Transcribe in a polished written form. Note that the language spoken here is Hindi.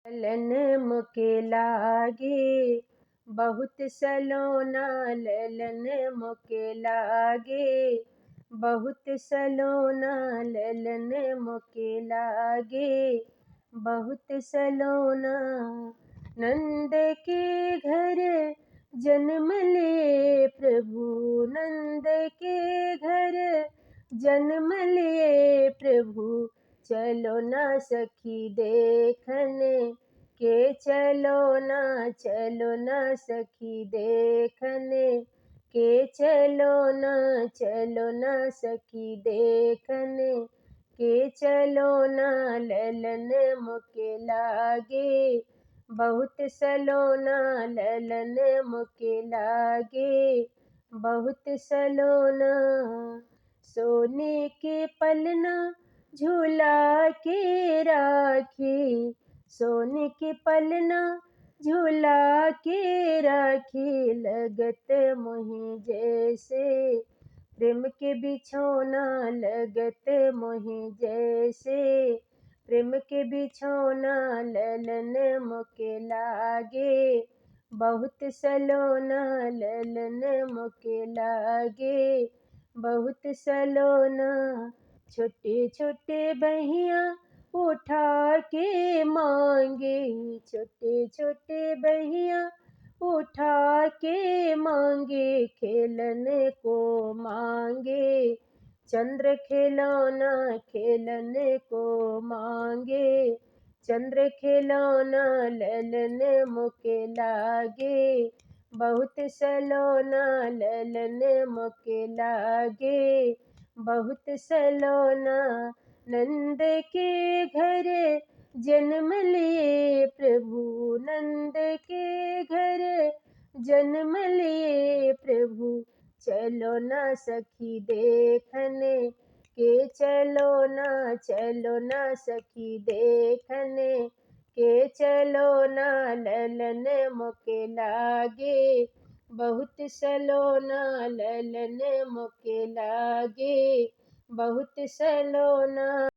ललन मोके लागे बहुत सलोना, ललन मोके लागे बहुत सलोना, ललन मोके लागे बहुत सलोना। नंद के घर जन्म ले प्रभु, नंद के घर जन्म ले प्रभु, चलो ना सखी देखन के, चलो ना सखी देखन के, चलो ना सखी देखन के, चलो ना। ललन मोके लागे बहुत सलोना, ललन मोके लागे बहुत सलोना। सोने के पलना झूला के राखी, सोने के पलना झूला के राखी, लगत मोहि जैसे प्रेम के बिछौना, लगत मोहि जैसे प्रेम के बिछौना। ललन मोके लागे बहुत सलोना, ललन मोके लागे बहुत सलोना। छोटे छोटे बहिया उठा के मांगे, छोटे छोटे बहिया उठा के मांगे, खेलन को मांगे चंद्र खिलौना, खेलन को मांगे चंद्र खिलौना। ललन मोके लागे बहुत सलोना, ललन मोके लागे बहुत सलोना। नंद के घर जन्म लिए प्रभु, नंद के घर जन्म लिए प्रभु, चलो ना सखी देखन के, चलो ना सखी देखन के, चलो ना। ललन मोके लागे बहुत सलोना, ललन मोके लागे बहुत सलोना।